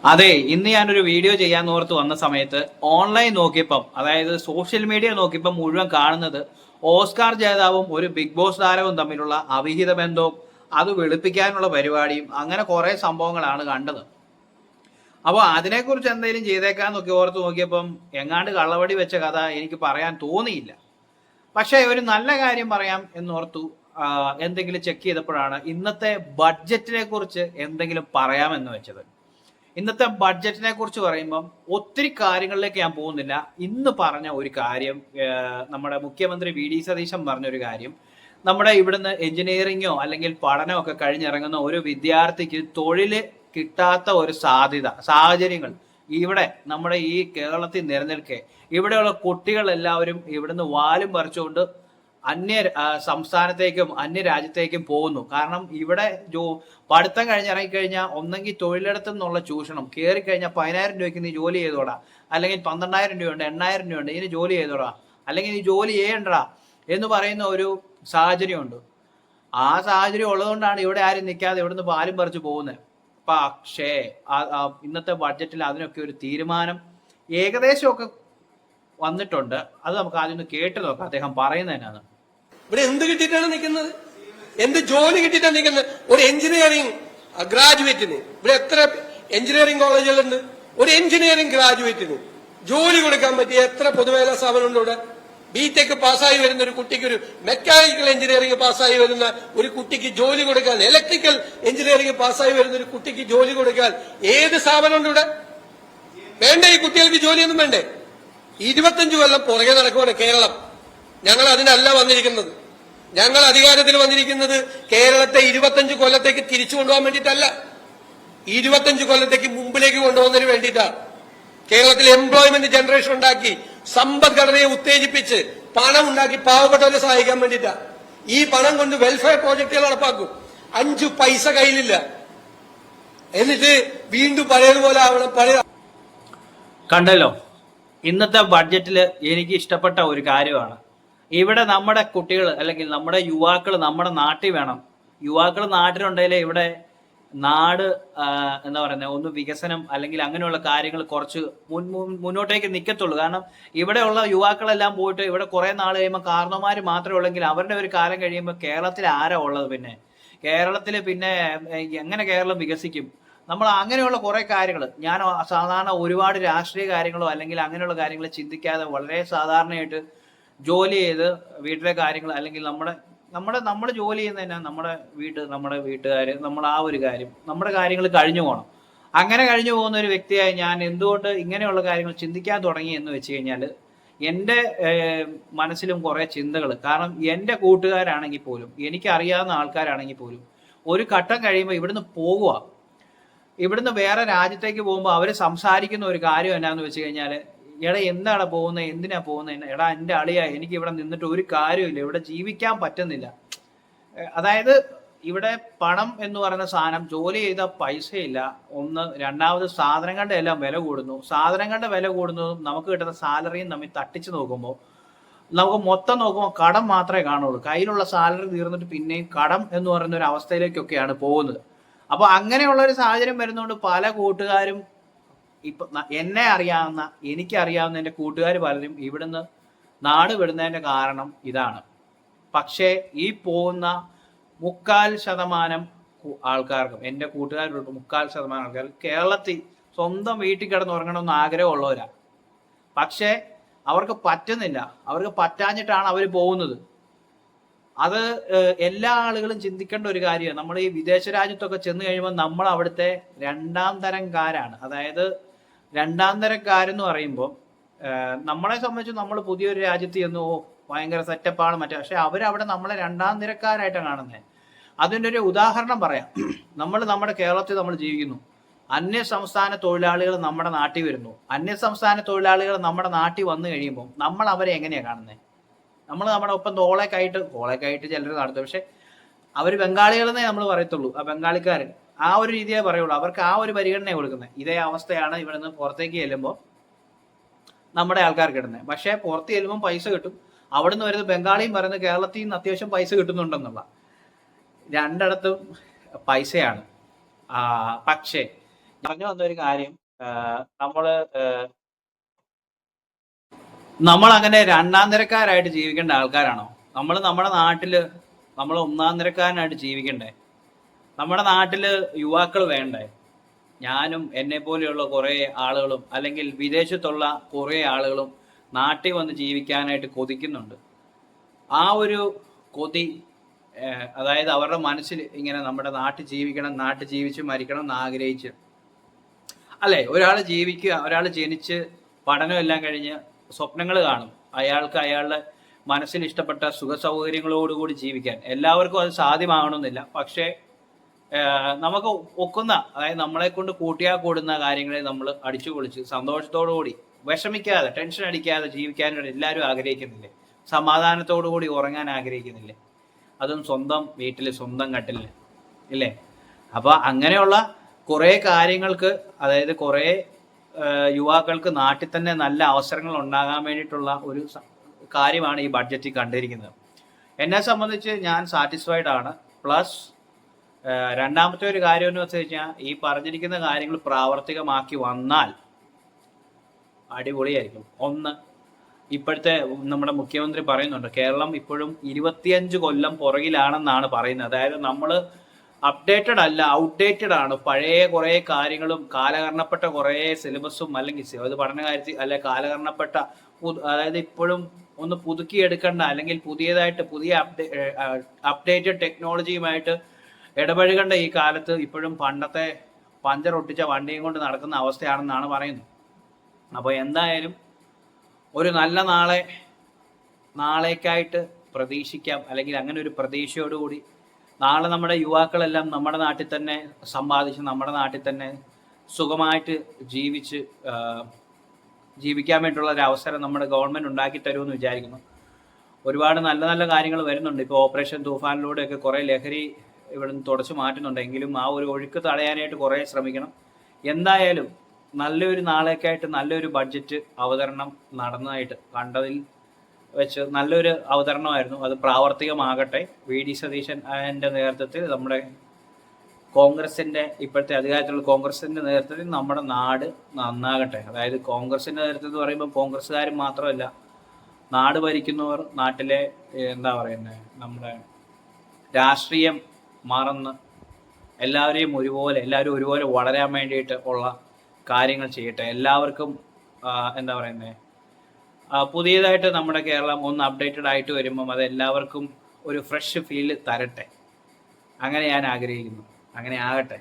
അതെ, ഇന്ന് ഞാനൊരു വീഡിയോ ചെയ്യാൻ ഓർത്ത് വന്ന സമയത്ത് ഓൺലൈൻ നോക്കിയപ്പം, അതായത് സോഷ്യൽ മീഡിയ നോക്കിയപ്പം മുഴുവൻ കാണുന്നത് ഓസ്കാർ ജേതാവും ഒരു ബിഗ് ബോസ് താരവും തമ്മിലുള്ള അവിഹിത ബന്ധവും അത് വെളുപ്പിക്കാനുള്ള പരിപാടിയും അങ്ങനെ കുറെ സംഭവങ്ങളാണ് കണ്ടത്. അപ്പോൾ അതിനെക്കുറിച്ച് എന്തെങ്കിലും ചെയ്തേക്കാന്നൊക്കെ ഓർത്ത് നോക്കിയപ്പം എങ്ങാണ്ട് കള്ളവടി വെച്ച കഥ എനിക്ക് പറയാൻ തോന്നിയില്ല. പക്ഷേ ഒരു നല്ല കാര്യം പറയാം എന്നോർത്തു. എന്തെങ്കിലും ചെക്ക് ചെയ്തപ്പോഴാണ് ഇന്നത്തെ ബഡ്ജറ്റിനെ കുറിച്ച് എന്തെങ്കിലും പറയാമെന്ന് വെച്ചത്. ഇന്നത്തെ ബഡ്ജറ്റിനെ കുറിച്ച് പറയുമ്പം ഒത്തിരി കാര്യങ്ങളിലേക്ക് ഞാൻ പോകുന്നില്ല. ഇന്ന് പറഞ്ഞ ഒരു കാര്യം, നമ്മുടെ മുഖ്യമന്ത്രി വി ഡി സതീശൻ പറഞ്ഞൊരു കാര്യം, നമ്മുടെ ഇവിടുന്ന് എഞ്ചിനീയറിങ്ങോ അല്ലെങ്കിൽ പഠനമോ ഒക്കെ കഴിഞ്ഞിറങ്ങുന്ന ഒരു വിദ്യാർത്ഥിക്ക് തൊഴിൽ കിട്ടാത്ത ഒരു സാഹചര്യങ്ങൾ ഇവിടെ നമ്മുടെ ഈ കേരളത്തിൽ നിലനിൽക്കെ ഇവിടെയുള്ള കുട്ടികൾ എല്ലാവരും ഇവിടുന്ന് വാലും പറിച്ചുകൊണ്ട് അന്യ സംസ്ഥാനത്തേക്കും അന്യ രാജ്യത്തേക്കും പോകുന്നു. കാരണം ഇവിടെ പഠിത്തം കഴിഞ്ഞിറങ്ങിക്കഴിഞ്ഞാൽ ഒന്നെങ്കിൽ തൊഴിലിടത്തു നിന്നുള്ള ചൂഷണം, കയറിക്കഴിഞ്ഞാൽ 10,000 രൂപയ്ക്ക് നീ ജോലി ചെയ്തോടാ, അല്ലെങ്കിൽ 12,000 രൂപയുണ്ട്, 8,000 രൂപയുണ്ട്, ഇതിന് ജോലി ചെയ്തോടാ, അല്ലെങ്കിൽ നീ ജോലി ചെയ്യണ്ടടാ എന്ന് പറയുന്ന ഒരു സാഹചര്യമുണ്ട്. ആ സാഹചര്യം ഉള്ളതുകൊണ്ടാണ് ഇവിടെ ആരും നിൽക്കാതെ ഇവിടുന്ന് പാലും പറിച്ചു പോകുന്നത്. പക്ഷേ ഇന്നത്തെ ബഡ്ജറ്റിൽ അതിനൊക്കെ ഒരു തീരുമാനം ഏകദേശമൊക്കെ വന്നിട്ടുണ്ട്. അത് നമുക്ക് ആദ്യം ഒന്ന് കേട്ട് നോക്കാം അദ്ദേഹം പറയുന്നത് എന്നാണ്. ഇവിടെ എന്ത് കിട്ടിയിട്ടാണ് നിൽക്കുന്നത്? എന്ത് ജോലി കിട്ടിയിട്ടാണ് നിൽക്കുന്നത്? ഒരു എഞ്ചിനീയറിംഗ് ഗ്രാജുവേറ്റിന് ഇവിടെ എത്ര എഞ്ചിനീയറിംഗ് കോളേജുകളുണ്ട്? ഒരു എഞ്ചിനീയറിംഗ് ഗ്രാജുവേറ്റിന് ജോലി കൊടുക്കാൻ പറ്റിയ എത്ര പൊതുമേഖലാ സ്ഥാപനമുണ്ട് ഇവിടെ? ബിടെക് പാസ്സായി വരുന്ന ഒരു കുട്ടിക്ക്, ഒരു മെക്കാനിക്കൽ എഞ്ചിനീയറിംഗ് പാസ്സായി വരുന്ന ഒരു കുട്ടിക്ക് ജോലി കൊടുക്കാൻ, ഇലക്ട്രിക്കൽ എഞ്ചിനീയറിംഗ് പാസ്സായി വരുന്ന ഒരു കുട്ടിക്ക് ജോലി കൊടുക്കാൻ ഏത് സ്ഥാപനമുണ്ട് ഇവിടെ? വേണ്ടേ? ഈ കുട്ടികൾക്ക് ജോലിയൊന്നും വേണ്ടേ? 25 കൊല്ലം പുറകെ നടക്കുവാണ് കേരളം. ഞങ്ങൾ അതിനല്ല വന്നിരിക്കുന്നത്. ഞങ്ങൾ അധികാരത്തിൽ വന്നിരിക്കുന്നത് കേരളത്തെ 25 കൊല്ലത്തേക്ക് തിരിച്ചു കൊണ്ടുപോകാൻ വേണ്ടിയിട്ടല്ല, 25 കൊല്ലത്തേക്ക് മുമ്പിലേക്ക് കൊണ്ടുപോകുന്നതിന് വേണ്ടിയിട്ടാണ്. കേരളത്തിൽ എംപ്ലോയ്മെന്റ് ജനറേഷൻ ഉണ്ടാക്കി, സമ്പദ്ഘടനയെ ഉത്തേജിപ്പിച്ച് പണം ഉണ്ടാക്കി പാവപ്പെട്ടവരെ സഹായിക്കാൻ വേണ്ടിയിട്ടാണ്. ഈ പണം കൊണ്ട് വെൽഫെയർ പ്രോജക്റ്റുകൾ നടപ്പാക്കും. 5 പൈസ കയ്യിലില്ല, എന്നിട്ട് വീണ്ടും പഴയതുപോലെ ആവണം. കണ്ടല്ലോ, ഇന്നത്തെ ബഡ്ജറ്റിൽ എനിക്ക് ഇഷ്ടപ്പെട്ട ഒരു കാര്യമാണ്. ഇവിടെ നമ്മുടെ കുട്ടികൾ അല്ലെങ്കിൽ നമ്മുടെ യുവാക്കൾ നമ്മുടെ നാട്ടിൽ വേണം. യുവാക്കൾ നാട്ടിലുണ്ടെങ്കിലേ ഇവിടെ നാട് എന്താ പറയുന്നത്, ഒന്ന് വികസനം അല്ലെങ്കിൽ അങ്ങനെയുള്ള കാര്യങ്ങൾ കുറച്ച് മുന്നോട്ടേക്ക് നിൽക്കത്തുള്ളൂ. കാരണം ഇവിടെയുള്ള യുവാക്കളെല്ലാം പോയിട്ട് ഇവിടെ കുറെ നാൾ കഴിയുമ്പോൾ കാരണവന്മാർ മാത്രമേ ഉള്ളെങ്കിൽ അവരുടെ ഒരു കാലം കഴിയുമ്പോൾ കേരളത്തിൽ ആരാ ഉള്ളത്? പിന്നെ കേരളത്തിൽ പിന്നെ എങ്ങനെ കേരളം വികസിക്കും? നമ്മൾ അങ്ങനെയുള്ള കുറെ കാര്യങ്ങൾ, ഞാൻ സാധാരണ ഒരുപാട് രാഷ്ട്രീയ കാര്യങ്ങളോ അല്ലെങ്കിൽ അങ്ങനെയുള്ള കാര്യങ്ങൾ ചിന്തിക്കാതെ വളരെ സാധാരണയായിട്ട് ജോലി ചെയ്ത് വീട്ടിലെ കാര്യങ്ങൾ അല്ലെങ്കിൽ നമ്മൾ ജോലി ചെയ്യുന്ന തന്നെ നമ്മുടെ വീട്ടുകാർ, നമ്മൾ ആ ഒരു കാര്യം, നമ്മുടെ കാര്യങ്ങൾ കഴിഞ്ഞു പോകണം. അങ്ങനെ കഴിഞ്ഞു പോകുന്ന ഒരു വ്യക്തിയായി ഞാൻ എന്തുകൊണ്ട് ഇങ്ങനെയുള്ള കാര്യങ്ങൾ ചിന്തിക്കാൻ തുടങ്ങി എന്ന് വെച്ച് കഴിഞ്ഞാൽ, എൻ്റെ മനസ്സിലും കുറെ ചിന്തകൾ. കാരണം എൻ്റെ കൂട്ടുകാരാണെങ്കിൽ പോലും, എനിക്കറിയാവുന്ന ആൾക്കാരാണെങ്കിൽ പോലും ഒരു ഘട്ടം കഴിയുമ്പോൾ ഇവിടുന്ന് പോകുക. ഇവിടുന്ന് വേറെ രാജ്യത്തേക്ക് പോകുമ്പോൾ അവർ സംസാരിക്കുന്ന ഒരു കാര്യം എന്നാന്ന് വെച്ച് കഴിഞ്ഞാൽ, എടാ എന്താണ് പോകുന്നത്, എന്തിനാ പോകുന്നത്, എടാ എൻ്റെ അളിയ എനിക്ക് ഇവിടെ നിന്നിട്ട് ഒരു കാര്യമില്ല, ഇവിടെ ജീവിക്കാൻ പറ്റുന്നില്ല. അതായത് ഇവിടെ പണം എന്ന് പറയുന്ന സാധനം, ജോലി ചെയ്ത പൈസയില്ല ഒന്ന്, രണ്ടാമത് സാധനങ്ങളുടെ എല്ലാം വില കൂടുന്നു. സാധനങ്ങളുടെ വില കൂടുന്നതും നമുക്ക് കിട്ടുന്ന സാലറിയും തമ്മിൽ തട്ടിച്ച് നോക്കുമ്പോൾ നമുക്ക് മൊത്തം നോക്കുമ്പോൾ കടം മാത്രമേ കാണുള്ളൂ. കയ്യിലുള്ള സാലറി തീർന്നിട്ട് പിന്നെയും കടം എന്ന് പറയുന്ന ഒരു അവസ്ഥയിലേക്കൊക്കെയാണ് പോകുന്നത്. അപ്പോൾ അങ്ങനെയുള്ള ഒരു സാഹചര്യം വരുന്നതുകൊണ്ട് പല കൂട്ടുകാരും, ഇപ്പൊ എന്നെ അറിയാവുന്ന, എനിക്കറിയാവുന്ന എൻ്റെ കൂട്ടുകാർ പലരും ഇവിടുന്ന് നാട് വിടുന്നതിന്റെ കാരണം ഇതാണ്. പക്ഷേ ഈ പോകുന്ന 3/4% ആൾക്കാർക്കും, എൻ്റെ കൂട്ടുകാരുടെ 3/4% ആൾക്കാർ കേരളത്തിൽ സ്വന്തം വീട്ടിൽ കിടന്ന് ഉറങ്ങണമെന്ന് ആഗ്രഹമുള്ളവരാണ്. പക്ഷേ അവർക്ക് പറ്റുന്നില്ല. അവർക്ക് പറ്റാഞ്ഞിട്ടാണ് അവർ പോകുന്നത്. അത് എല്ലാ ആളുകളും ചിന്തിക്കേണ്ട ഒരു കാര്യമാണ്. നമ്മൾ ഈ വിദേശ രാജ്യത്തൊക്കെ ചെന്ന് കഴിയുമ്പോൾ നമ്മൾ അവിടുത്തെ 2ാം തരംകാരാണ്. അതായത് 2ാം തരംകാരെന്ന് പറയുമ്പോൾ നമ്മളെ സംബന്ധിച്ച് നമ്മൾ പുതിയൊരു രാജ്യത്ത് ചെന്ന് ഭയങ്കര സെറ്റപ്പാണ് മറ്റേ, പക്ഷെ അവരവിടെ നമ്മളെ 2ാം തരക്കാരായിട്ടാണ് കാണുന്നത്. അതിൻ്റെ ഒരു ഉദാഹരണം പറയാം. നമ്മുടെ കേരളത്തിൽ നമ്മൾ ജീവിക്കുന്നു, അന്യ സംസ്ഥാന തൊഴിലാളികൾ നമ്മുടെ നാട്ടിൽ വരുന്നു. അന്യ സംസ്ഥാന തൊഴിലാളികൾ നമ്മുടെ നാട്ടിൽ വന്നു കഴിയുമ്പോൾ നമ്മൾ അവരെ എങ്ങനെയാണ് കാണുന്നത്? നമ്മൾ നമ്മുടെ ഒപ്പം തോളേക്കായിട്ട് ചിലർ നടത്തും. പക്ഷെ അവർ ബംഗാളികളെന്നേ നമ്മൾ പറയത്തുള്ളൂ. ആ ബംഗാളിക്കാരൻ ആ ഒരു രീതിയെ പറയുള്ളൂ. അവർക്ക് ആ ഒരു പരിഗണന കൊടുക്കുന്നത്. ഇതേ അവസ്ഥയാണ് ഇവിടെ നിന്ന് പുറത്തേക്ക് ചെല്ലുമ്പോൾ നമ്മുടെ ആൾക്കാർക്ക് കിട്ടുന്നത്. പക്ഷെ പുറത്ത് ചെല്ലുമ്പോൾ പൈസ കിട്ടും. അവിടെ നിന്ന് വരുന്ന ബംഗാളിയും പറയുന്നത് കേരളത്തിൽ നിന്ന് അത്യാവശ്യം പൈസ കിട്ടുന്നുണ്ടെന്നുള്ള. രണ്ടിടത്തും പൈസയാണ്. പക്ഷേ പറഞ്ഞു വന്ന ഒരു കാര്യം, നമ്മൾ അങ്ങനെ രണ്ടാം നിരക്കാരായിട്ട് ജീവിക്കേണ്ട ആൾക്കാരാണോ? നമ്മുടെ നാട്ടില് നമ്മൾ ഒന്നാം നിരക്കാരനായിട്ട് ജീവിക്കണ്ടേ? നമ്മുടെ നാട്ടില് യുവാക്കൾ വേണ്ടേ? ഞാനും എന്നെ പോലെയുള്ള കുറേ ആളുകളും അല്ലെങ്കിൽ വിദേശത്തുള്ള കുറേ ആളുകളും നാട്ടിൽ വന്ന് ജീവിക്കാനായിട്ട് കൊതിക്കുന്നുണ്ട്. ആ ഒരു കൊതി, അതായത് അവരുടെ മനസ്സിൽ ഇങ്ങനെ നമ്മുടെ നാട്ടിൽ ജീവിക്കണം, നാട്ടിൽ ജീവിച്ച് മരിക്കണം എന്ന് ആഗ്രഹിച്ച്, അല്ലേ? ഒരാൾ ജനിച്ച് പഠനം എല്ലാം കഴിഞ്ഞ് സ്വപ്നങ്ങൾ കാണും. അയാളുടെ മനസ്സിൽ ഇഷ്ടപ്പെട്ട സുഖ സൗകര്യങ്ങളോടുകൂടി ജീവിക്കാൻ. എല്ലാവർക്കും അത് സാധ്യമാകണമെന്നില്ല. പക്ഷേ നമുക്ക് ഒക്കുന്ന, അതായത് നമ്മളെ കൊണ്ട് കൂട്ടിയാൽ കൂടുന്ന കാര്യങ്ങളെ നമ്മൾ അടിച്ചു പൊളിച്ച് സന്തോഷത്തോടു കൂടി, വിഷമിക്കാതെ, ടെൻഷൻ അടിക്കാതെ ജീവിക്കാനായിട്ട് എല്ലാവരും ആഗ്രഹിക്കുന്നില്ലേ? സമാധാനത്തോടു കൂടി ഉറങ്ങാൻ ആഗ്രഹിക്കുന്നില്ലേ? അതും സ്വന്തം വീട്ടിൽ, സ്വന്തം കട്ടിൽ, ഇല്ലേ? അപ്പോൾ അങ്ങനെയുള്ള കുറേ കാര്യങ്ങൾക്ക്, അതായത് കുറേ യുവാക്കൾക്ക് നാട്ടിൽ തന്നെ നല്ല അവസരങ്ങൾ ഉണ്ടാകാൻ വേണ്ടിയിട്ടുള്ള ഒരു കാര്യമാണ് ഈ ബഡ്ജറ്റിൽ കണ്ടിരിക്കുന്നത്. എന്നെ സംബന്ധിച്ച് ഞാൻ സാറ്റിസ്ഫൈഡ് ആണ്. പ്ലസ് രണ്ടാമത്തെ ഒരു കാര്യം എന്ന് വെച്ച് കഴിഞ്ഞാൽ, ഈ പറഞ്ഞിരിക്കുന്ന കാര്യങ്ങൾ പ്രാവർത്തികമാക്കി വന്നാൽ അടിപൊളിയായിരിക്കും. ഒന്ന്, ഇപ്പോഴത്തെ നമ്മുടെ മുഖ്യമന്ത്രി പറയുന്നുണ്ട്, കേരളം ഇപ്പോഴും 25 കൊല്ലം പുറകിലാണെന്നാണ് പറയുന്നത്. അതായത് നമ്മൾ അപ്ഡേറ്റഡ് അല്ല, ഔട്ട്ഡേറ്റഡ് ആണ്. പഴയ കുറേ കാര്യങ്ങളും കാലഹരണപ്പെട്ട കുറേ സിലബസും അല്ലെങ്കിൽ അത് പഠന കാര്യത്തിൽ അല്ലെ കാലഹരണപ്പെട്ട, അതായത് ഇപ്പോഴും ഒന്ന് പുതുക്കിയെടുക്കേണ്ട, അല്ലെങ്കിൽ പുതിയ അപ്ഡേറ്റഡ് ടെക്നോളജിയുമായിട്ട് ഇടപഴകേണ്ട ഈ കാലത്ത് ഇപ്പോഴും പണ്ടത്തെ പഞ്ചർ ഒട്ടിച്ച വണ്ടിയും കൊണ്ട് നടക്കുന്ന അവസ്ഥയാണെന്നാണ് പറയുന്നത്. അപ്പോൾ എന്തായാലും ഒരു നല്ല നാളേക്കായിട്ട് പ്രതീക്ഷിക്കാം, അല്ലെങ്കിൽ അങ്ങനെ ഒരു പ്രതീക്ഷയോടുകൂടി നാളെ നമ്മുടെ യുവാക്കളെല്ലാം നമ്മുടെ നാട്ടിൽ തന്നെ സമ്പാദിച്ച്, നമ്മുടെ നാട്ടിൽ തന്നെ സുഖമായിട്ട് ജീവിക്കാൻ വേണ്ടിയിട്ടുള്ള ഒരു അവസരം നമ്മുടെ ഗവൺമെൻറ് ഉണ്ടാക്കി തരുമെന്ന് വിചാരിക്കുന്നു. ഒരുപാട് നല്ല നല്ല കാര്യങ്ങൾ വരുന്നുണ്ട്. ഇപ്പോൾ ഓപ്പറേഷൻ തൂഫാനിലൂടെയൊക്കെ കുറേ ലഹരി ഇവിടുന്ന് തുടച്ചു മാറ്റുന്നുണ്ടെങ്കിലും ആ ഒരു ഒഴുക്ക് തടയാനായിട്ട് കുറേ ശ്രമിക്കണം. എന്തായാലും നല്ലൊരു നാളേക്കായിട്ട് നല്ലൊരു ബഡ്ജറ്റ് അവതരണം നടന്നതായിട്ട് കണ്ടതിൽ വെച്ച് നല്ലൊരു അവതരണമായിരുന്നു. അത് പ്രാവർത്തികമാകട്ടെ. വി.ഡി. സതീശൻ്റെ നേതൃത്വത്തിൽ, നമ്മുടെ കോൺഗ്രസിൻ്റെ ഇപ്പോഴത്തെ അധികാരത്തിലുള്ള കോൺഗ്രസിൻ്റെ നേതൃത്വത്തിൽ നമ്മുടെ നാട് നന്നാകട്ടെ. അതായത് കോൺഗ്രസിൻ്റെ നേതൃത്വം എന്ന് പറയുമ്പോൾ കോൺഗ്രസ്സുകാരും മാത്രമല്ല, നാട് ഭരിക്കുന്നവർ, നാട്ടിലെ എന്താ പറയുന്നത്, നമ്മുടെ രാഷ്ട്രീയം മറന്ന് എല്ലാവരും ഒരുപോലെ വളരാൻ വേണ്ടിയിട്ട് ഉള്ള കാര്യങ്ങൾ ചെയ്യട്ടെ. എല്ലാവർക്കും എന്താ പറയുന്നത്, പുതിയതായിട്ട് നമ്മുടെ കേരളം ഒന്ന് അപ്ഡേറ്റഡ് ആയിട്ട് വരുമ്പം അത് എല്ലാവർക്കും ഒരു ഫ്രഷ് ഫീൽ തരട്ടെ. അങ്ങനെ ഞാൻ ആഗ്രഹിക്കുന്നു. അങ്ങനെ ആകട്ടെ.